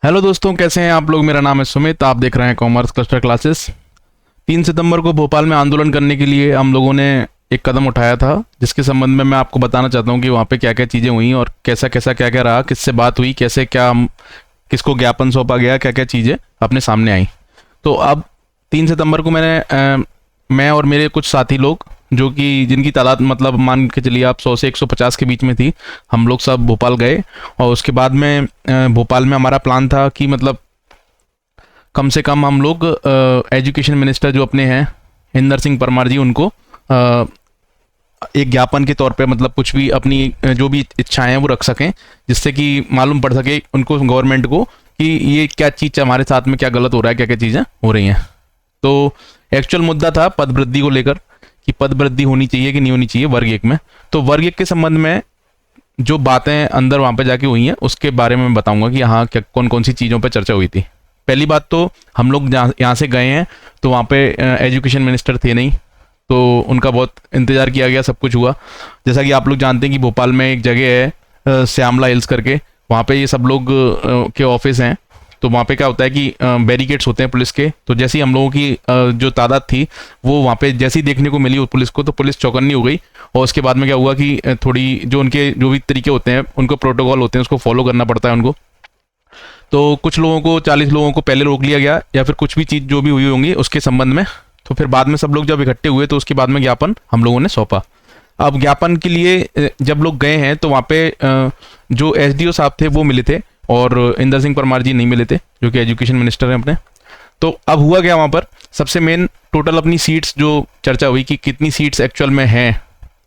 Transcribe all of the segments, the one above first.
Hello दोस्तों, कैसे हैं आप लोग। मेरा नाम है सुमित, आप देख रहे हैं कॉमर्स क्लस्टर क्लासेस। 3 सितंबर को भोपाल में आंदोलन करने के लिए हम लोगों ने एक कदम उठाया था, जिसके संबंध में मैं आपको बताना चाहता हूँ कि वहाँ पे क्या क्या चीज़ें हुई और कैसा कैसा क्या क्या रहा, किससे बात हुई, कैसे क्या किसको ज्ञापन सौंपा गया, क्या क्या चीज़ें अपने सामने आई। तो अब 3 सितंबर को मैं और मेरे कुछ साथी लोग, जो कि जिनकी तादाद मतलब मान के चलिए आप 100 से 150 के बीच में थी, हम लोग सब भोपाल गए। और उसके बाद में भोपाल में हमारा प्लान था कि मतलब कम से कम हम लोग एजुकेशन मिनिस्टर जो अपने हैं इंदर सिंह परमार जी, उनको अ, एक ज्ञापन के तौर पे मतलब कुछ भी अपनी जो भी इच्छाएं हैं वो रख सकें, जिससे कि मालूम पड़ सके उनको, गवर्नमेंट को, कि ये क्या चीज़ हमारे साथ में क्या गलत हो रहा है, क्या क्या चीज़ें हो रही हैं। तो एक्चुअल मुद्दा था पद वृद्धि को लेकर, कि पद वृद्धि होनी चाहिए कि नहीं होनी चाहिए वर्ग एक में। तो वर्ग एक के संबंध में जो बातें अंदर वहाँ पे जाके हुई हैं उसके बारे में मैं बताऊंगा कि हाँ क्या कौन कौन सी चीज़ों पे चर्चा हुई थी। पहली बात तो हम लोग यहाँ से गए हैं तो वहाँ पे एजुकेशन मिनिस्टर थे नहीं, तो उनका बहुत इंतज़ार किया गया, सब कुछ हुआ। जैसा कि आप लोग जानते हैं कि भोपाल में एक जगह है श्यामला हिल्स करके, वहाँ पे ये सब लोग के ऑफिस हैं। तो वहाँ पे क्या होता है कि बैरिकेड्स होते हैं पुलिस के। तो जैसे ही हम लोगों की जो तादाद थी वो वहाँ पे जैसे ही देखने को मिली वो पुलिस को, तो पुलिस चौकन्नी हो गई। और उसके बाद में क्या हुआ कि थोड़ी जो उनके जो भी तरीके होते हैं, उनको प्रोटोकॉल होते हैं, उसको फॉलो करना पड़ता है उनको। तो कुछ लोगों को, 40 लोगों को पहले रोक लिया गया, या फिर कुछ भी चीज़ जो भी हुई होंगी उसके संबंध में। तो फिर बाद में सब लोग जब इकट्ठे हुए तो उसके बाद में ज्ञापन हम लोगों ने सौंपा। अब ज्ञापन के लिए जब लोग गए हैं तो वहाँ पे जो एसडीओ साहब थे वो मिले थे, और इंदर सिंह परमार जी नहीं मिले थे, जो कि एजुकेशन मिनिस्टर हैं अपने। तो अब हुआ क्या वहाँ पर, सबसे मेन टोटल अपनी सीट्स जो चर्चा हुई कि कितनी सीट्स एक्चुअल में हैं,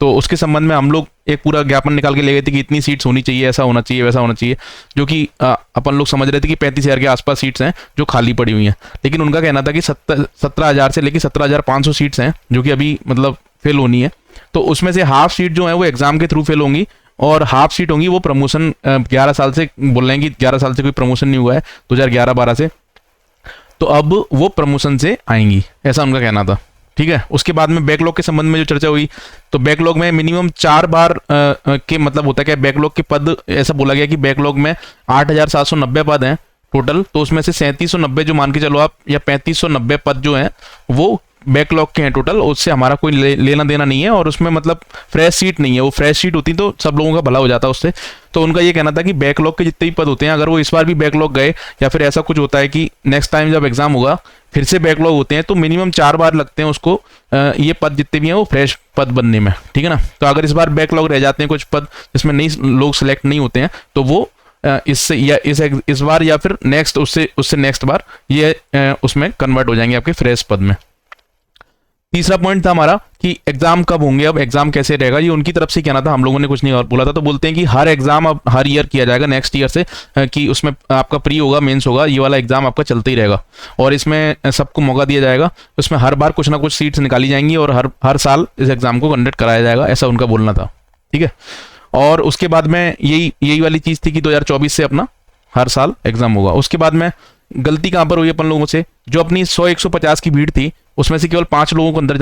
तो उसके संबंध में हम लोग एक पूरा ज्ञापन निकाल के ले गए थे कि इतनी सीट्स होनी चाहिए, ऐसा होना चाहिए, वैसा होना चाहिए। जो कि अपन लोग समझ रहे थे कि 35,000 के आसपास सीट्स हैं जो खाली पड़ी हुई हैं, लेकिन उनका कहना था कि 17,000 से लेकर 17,500 सीट्स हैं जो कि अभी मतलब फिल होनी है। तो उसमें से हाफ सीट जो है वो एग्जाम के थ्रू फिल होंगी, और हाफ सीट होंगी वो प्रमोशन 11 साल से, बोल रहे हैं कि 11 साल से कोई प्रमोशन नहीं हुआ है 2011-12 से, तो अब वो प्रमोशन से आएंगी, ऐसा उनका कहना था। ठीक है। उसके बाद में बैकलॉग के संबंध में जो चर्चा हुई, तो बैकलॉग में मिनिमम 4 बार के मतलब होता है क्या, बैकलॉग के पद, ऐसा बोला गया कि बैकलॉग में 8,790 पद हैं टोटल। तो उसमें से 3790 जो मान के चलो आप, या 3590 पद जो हैं वो बैकलॉग के हैं टोटल। उससे हमारा कोई लेना देना नहीं है, और उसमें मतलब फ्रेश सीट नहीं है। वो फ्रेश सीट होती तो सब लोगों का भला हो जाता उससे। तो उनका ये कहना था कि बैकलॉग के जितने भी पद होते हैं, अगर वो इस बार भी बैकलॉग गए, या फिर ऐसा कुछ होता है कि नेक्स्ट टाइम जब एग्जाम होगा फिर से बैकलॉग होते हैं, तो मिनिमम 4 बार लगते हैं उसको, ये पद जितने भी हैं वो फ्रेश पद बनने में। ठीक है ना। तो अगर इस बार बैकलॉग रह जाते हैं कुछ पद जिसमें नहीं लोग सेलेक्ट नहीं होते हैं, तो वो इससे या इस बार या फिर नेक्स्ट उससे उससे नेक्स्ट बार ये उसमें कन्वर्ट हो जाएंगे आपके फ्रेश पद में। तीसरा पॉइंट था हमारा कि एग्जाम कब होंगे, अब एग्जाम कैसे रहेगा, ये उनकी तरफ से कहना था, हम लोगों ने कुछ नहीं और बोला था। तो बोलते हैं कि हर एग्जाम अब हर ईयर किया जाएगा नेक्स्ट ईयर से, कि उसमें आपका प्री होगा, मेंस होगा, ये वाला एग्जाम आपका चलता ही रहेगा, और इसमें सबको मौका दिया जाएगा। उसमें हर बार कुछ ना कुछ सीट्स निकाली जाएंगी, और हर हर साल इस एग्जाम को कंडक्ट कराया जाएगा, ऐसा उनका बोलना था। ठीक है। और उसके बाद में यही यही वाली चीज़ थी कि 2024 से अपना हर साल एग्जाम होगा। उसके बाद में गलती कहाँ पर हुई अपन लोगों से, जो अपनी 100-150 की भीड़ थी उसमें से केवल 5 लोगों को अंदर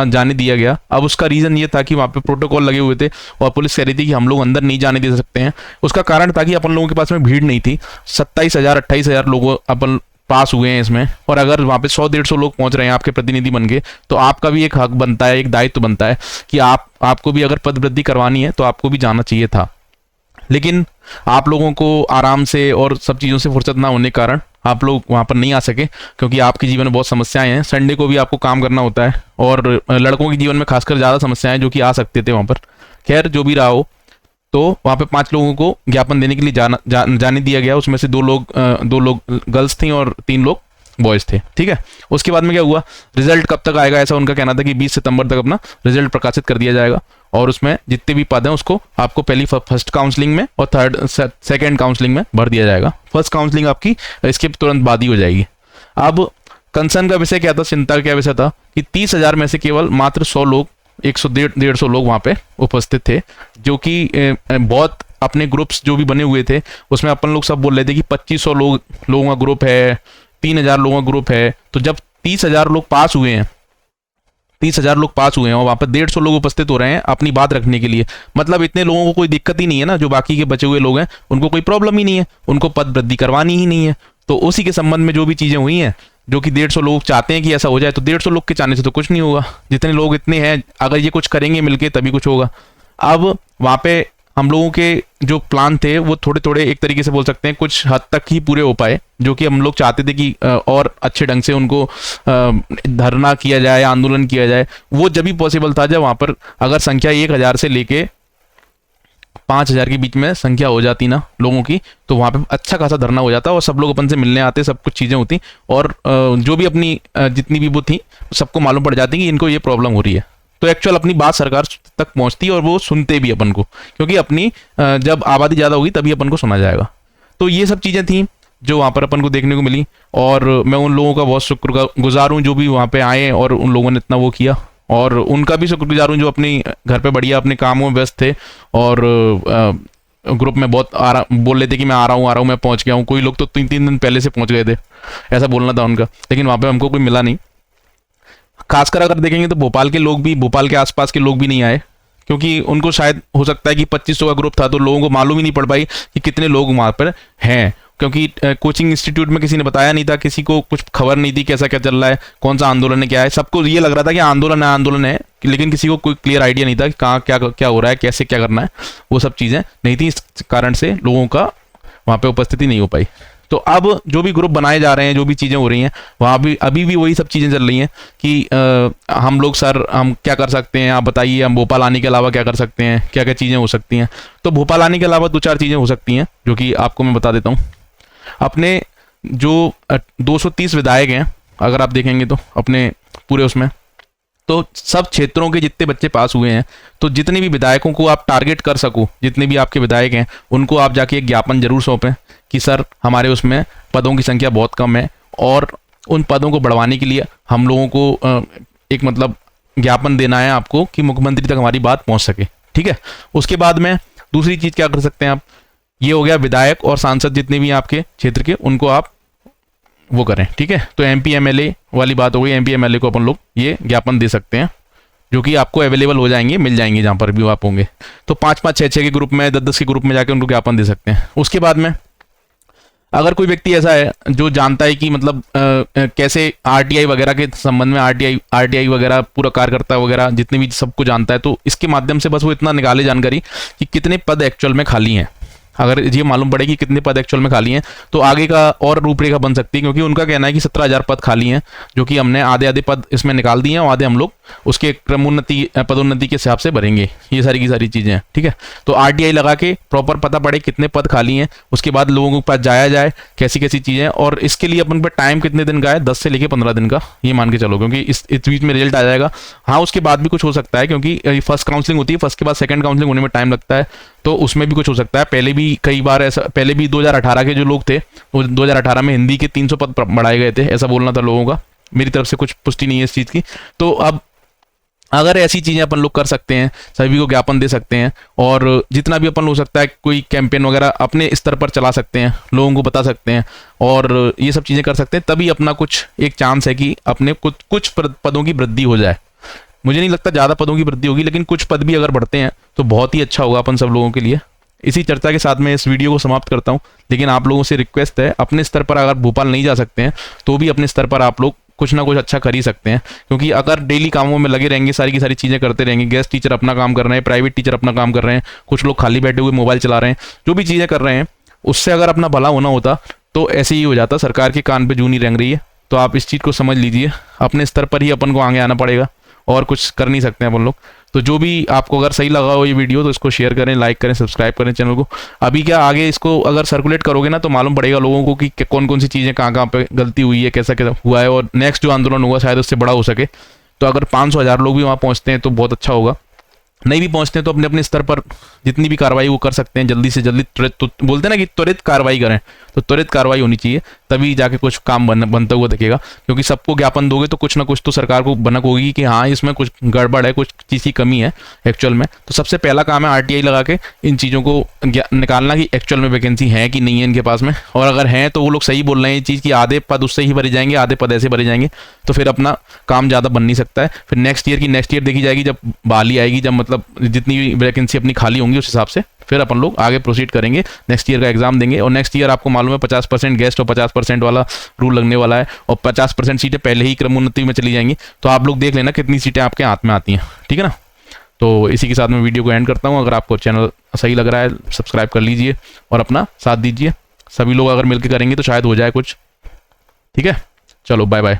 जाने दिया गया। अब उसका रीज़न ये था कि वहाँ पे प्रोटोकॉल लगे हुए थे, और पुलिस कह रही थी कि हम लोग अंदर नहीं जाने दे सकते हैं। उसका कारण था कि अपन लोगों के पास में भीड़ नहीं थी। 27,000-28,000 लोग अपन पास हुए हैं इसमें, और अगर वहाँ पे 100-150 लोग पहुँच रहे हैं आपके प्रतिनिधि बन के, तो आपका भी एक हक बनता है, एक दायित्व बनता है कि आपको भी अगर पद वृद्धि करवानी है तो आपको भी जाना चाहिए था। लेकिन आप लोगों को आराम से और सब चीज़ों से फुर्सत ना होने के कारण आप लोग वहाँ पर नहीं आ सके, क्योंकि आपके जीवन में बहुत समस्याएं हैं। संडे को भी आपको काम करना होता है, और लड़कों के जीवन में खासकर ज़्यादा समस्याएं जो कि आ सकते थे वहाँ पर। खैर जो भी रहा हो, तो वहाँ पे 5 लोगों को ज्ञापन देने के लिए जाने दिया गया। उसमें से 2 लोग गर्ल्स थी और 3 लोग बॉयज़ थे। ठीक है। उसके बाद में क्या हुआ, रिजल्ट कब तक आएगा, ऐसा उनका कहना था कि 20 सितंबर तक अपना रिजल्ट प्रकाशित कर दिया जाएगा, और उसमें जितने भी पद हैं उसको आपको पहली फर्स्ट काउंसलिंग में और सेकंड काउंसलिंग में भर दिया जाएगा। फर्स्ट काउंसलिंग आपकी इसके तुरंत बाद ही हो जाएगी। अब कंसर्न का विषय क्या था, चिंता का विषय था कि 30,000 में से केवल मात्र 100 लोग, 100-150 लोग वहाँ पे उपस्थित थे, जो कि बहुत अपने ग्रुप्स जो भी बने हुए थे उसमें अपन लोग सब बोल रहे थे कि 2500 लोगों का ग्रुप है, 3,000 लोगों का ग्रुप है। तो जब 30,000 लोग पास हुए हैं 30,000 लोग पास हुए हैं और वहाँ पर 150 लोग उपस्थित हो रहे हैं अपनी बात रखने के लिए। मतलब इतने लोगों को कोई दिक्कत ही नहीं है ना, जो बाकी के बचे हुए लोग हैं उनको कोई प्रॉब्लम ही नहीं है, उनको पद वृद्धि करवानी ही नहीं है। तो उसी के संबंध में जो भी चीज़ें हुई हैं, जो कि 150 लोग चाहते हैं कि ऐसा हो जाए, तो 150 लोग के चाहने से तो कुछ नहीं होगा। जितने लोग इतने हैं, अगर ये कुछ करेंगे मिलके तभी कुछ होगा। अब वहाँ पे हम लोगों के जो प्लान थे वो थोड़े थोड़े एक तरीके से बोल सकते हैं कुछ हद तक ही पूरे हो पाए, जो कि हम लोग चाहते थे कि और अच्छे ढंग से उनको धरना किया जाए, आंदोलन किया जाए। वो जब भी पॉसिबल था जब वहाँ पर अगर संख्या 1,000 से लेके 5,000 के बीच में संख्या हो जाती ना लोगों की, तो वहाँ पे अच्छा खासा धरना हो जाता और सब लोग अपन से मिलने आते, सब कुछ चीज़ें होती और जो भी अपनी जितनी भी वो थी सबको मालूम पड़ जाती कि इनको ये प्रॉब्लम हो रही है। तो एक्चुअल अपनी बात सरकार तक पहुंचती और वो सुनते भी अपन को, क्योंकि अपनी जब आबादी ज़्यादा होगी तभी अपन को सुना जाएगा। तो ये सब चीज़ें थी जो वहाँ पर अपन को देखने को मिली और मैं उन लोगों का बहुत शुक्रगुजार हूँ जो भी वहाँ पे आए और उन लोगों ने इतना वो किया, और उनका भी शुक्रगुजार हूँ जो अपनी घर पे बढ़िया अपने कामों में व्यस्त थे और ग्रुप में बहुत बोल रहे थे कि मैं आ रहा हूँ मैं पहुँच गया हूँ। कोई लोग तो 3 दिन पहले से पहुँच गए थे, ऐसा बोलना था उनका, लेकिन वहाँ पर हमको कोई मिला नहीं। खासकर अगर देखेंगे तो भोपाल के लोग भी, भोपाल के आसपास के लोग भी नहीं आए, क्योंकि उनको शायद हो सकता है कि 2500 का ग्रुप था तो लोगों को मालूम ही नहीं पड़ पाई कि कितने लोग वहाँ पर हैं, क्योंकि कोचिंग इंस्टीट्यूट में किसी ने बताया नहीं था, किसी को कुछ खबर नहीं थी कैसा क्या चल रहा है, कौन सा आंदोलन है, क्या है। सबको ये लग रहा था कि आंदोलन है, लेकिन किसी को कोई क्लियर आइडिया नहीं था कि कहाँ क्या क्या हो रहा है, कैसे क्या करना है। वो सब चीज़ें नहीं थी, इस कारण से लोगों का वहाँ पर उपस्थिति नहीं हो पाई। तो अब जो भी ग्रुप बनाए जा रहे हैं, जो भी चीज़ें हो रही हैं, वहाँ भी अभी भी वही सब चीज़ें चल रही हैं कि हम लोग सर हम क्या कर सकते हैं, आप बताइए, हम भोपाल आने के अलावा क्या कर सकते हैं, क्या क्या चीज़ें हो सकती हैं। तो भोपाल आने के अलावा 2-4 चीज़ें हो सकती हैं जो कि आपको मैं बता देता हूँ। अपने जो 230 विधायक हैं, अगर आप देखेंगे तो अपने पूरे उसमें, तो सब क्षेत्रों के जितने बच्चे पास हुए हैं, तो जितने भी विधायकों को आप टारगेट कर सको, जितने भी आपके विधायक हैं, उनको आप जाके एक ज्ञापन जरूर सौंपें कि सर हमारे उसमें पदों की संख्या बहुत कम है और उन पदों को बढ़वाने के लिए हम लोगों को एक मतलब ज्ञापन देना है आपको कि मुख्यमंत्री तक हमारी बात पहुंच सके। ठीक है। उसके बाद में दूसरी चीज़ क्या कर सकते हैं आप, ये हो गया विधायक और सांसद जितने भी आपके क्षेत्र के, उनको आप वो करें। ठीक है। तो MP MLA वाली बात हो गई, MP MLA को अपन लोग ये ज्ञापन दे सकते हैं, जो कि आपको अवेलेबल हो जाएंगे, मिल जाएंगे जहाँ पर भी आप होंगे। तो 5-5, 6-6 के ग्रुप में, 10-10 के ग्रुप में जाकर उनको ज्ञापन दे सकते हैं। उसके बाद में अगर कोई व्यक्ति ऐसा है जो जानता है कि मतलब कैसे RTI वगैरह के संबंध में, RTI वगैरह पूरा कार्यकर्ता वगैरह जितने भी सबको जानता है, तो इसके माध्यम से बस वो इतना निकाले जानकारी कि कितने पद एक्चुअल में खाली हैं। अगर ये मालूम पड़े कि कितने पद एक्चुअल में खाली हैं, तो आगे का और रूपरेखा बन सकती है, क्योंकि उनका कहना है कि 17,000 पद खाली हैं, जो कि हमने आधे पद इसमें निकाल दिए हैं और आधे हम लोग उसके क्रमोन्नति पदोन्नति के हिसाब से भरेंगे। ये सारी की सारी चीज़ें हैं। ठीक है। तो RTI लगा के प्रॉपर पता पड़े कितने पद खाली हैं, उसके बाद लोगों के पास जाया जाए, कैसी कैसी चीज़ें, और इसके लिए अपन पर टाइम कितने दिन का है, 10 से लेकर 15 दिन का, ये मान के चलो, क्योंकि इस बीच में रिजल्ट आ जाएगा। हाँ, उसके बाद भी कुछ हो सकता है, क्योंकि फर्स्ट काउंसलिंग होती है, फर्स्ट के बाद सेकंड काउंसलिंग होने में टाइम लगता है, तो उसमें भी कुछ हो सकता है। पहले भी कई बार ऐसा, पहले भी 2018 के जो लोग थे, वो 2018 में हिंदी के 300 पद बढ़ाए गए थे, ऐसा बोलना था लोगों का। मेरी तरफ से कुछ पुष्टि नहीं है इस चीज़ की। तो अब अगर ऐसी चीज़ें अपन लोग कर सकते हैं, सभी को ज्ञापन दे सकते हैं, और जितना भी अपन हो सकता है कोई कैंपेन वगैरह अपने स्तर पर चला सकते हैं, लोगों को बता सकते हैं, और ये सब चीज़ें कर सकते हैं, तभी अपना कुछ एक चांस है कि अपने कुछ पदों की वृद्धि हो जाए। मुझे नहीं लगता ज़्यादा पदों की वृद्धि होगी, लेकिन कुछ पद भी अगर बढ़ते हैं तो बहुत ही अच्छा होगा अपन सब लोगों के लिए। इसी चर्चा के साथ मैं इस वीडियो को समाप्त करता हूं, लेकिन आप लोगों से रिक्वेस्ट है, अपने स्तर पर अगर भोपाल नहीं जा सकते हैं तो भी अपने स्तर पर आप लोग कुछ ना कुछ अच्छा कर ही सकते हैं, क्योंकि अगर डेली कामों में लगे रहेंगे, सारी की सारी चीज़ें करते रहेंगे, गेस्ट टीचर अपना काम कर रहे हैं, प्राइवेट टीचर अपना काम कर रहे हैं, कुछ लोग खाली बैठे हुए मोबाइल चला रहे हैं, जो भी चीज़ें कर रहे हैं उससे अगर अपना भला होना होता तो ऐसे ही हो जाता। सरकार के कान पे जूं नहीं रेंग रही है, तो आप इस चीज़ को समझ लीजिए, अपने स्तर पर ही अपन को आगे आना पड़ेगा और कुछ कर नहीं सकते हैं अपन लोग। तो जो भी आपको अगर सही लगा हो ये वीडियो, तो इसको शेयर करें, लाइक करें, सब्सक्राइब करें चैनल को। अभी क्या आगे इसको अगर सर्कुलेट करोगे ना, तो मालूम पड़ेगा लोगों को कि कौन कौन सी चीज़ें कहाँ पे गलती हुई है, कैसा क्या हुआ है, और नेक्स्ट जो आंदोलन होगा शायद उससे बड़ा हो सके। तो अगर 500-1000 लोग भी वहाँ पहुँचते हैं तो बहुत अच्छा होगा। नहीं भी पहुंचते हैं तो अपने अपने स्तर पर जितनी भी कार्रवाई वो कर सकते हैं, जल्दी से जल्दी त्वरित, तो बोलते हैं ना कि त्वरित कार्रवाई करें, तो त्वरित कार्रवाई होनी चाहिए, तभी जाके कुछ काम बनता हुआ दिखेगा। क्योंकि सबको ज्ञापन दोगे तो कुछ ना कुछ तो सरकार को भनक होगी कि हाँ इसमें कुछ गड़बड़ है, कुछ चीज़ की कमी है एक्चुअल में। तो सबसे पहला काम है आरटीआई लगा के इन चीज़ों को निकालना कि एक्चुअल में वैकेंसी है कि नहीं है इनके पास में, और अगर है तो वो लोग सही बोल रहे हैं ये चीज़ कि आधे पद उससे ही भरे जाएंगे, आधे पद ऐसे भरे जाएंगे, तो फिर अपना काम ज़्यादा बन नहीं सकता है। फिर नेक्स्ट ईयर देखी जाएगी जब बहाली आएगी, जब मतलब जितनी भी वैकेंसी अपनी खाली होंगी उस हिसाब से फिर अपन लोग आगे प्रोसीड करेंगे, नेक्स्ट ईयर का एग्जाम देंगे। और नेक्स्ट ईयर आपको मालूम है 50% गेस्ट और 50% वाला रूल लगने वाला है, और 50% सीटें पहले ही क्रमोन्नति में चली जाएंगी। तो आप लोग देख लेना कितनी सीटें आपके हाथ में आती हैं, ठीक है ना। तो इसी के साथ मैं वीडियो को एंड करता हूँ। अगर आपको चैनल सही लग रहा है सब्सक्राइब कर लीजिए और अपना साथ दीजिए। सभी लोग अगर मिलकर करेंगे तो शायद हो जाए कुछ, ठीक है। चलो बाय बाय।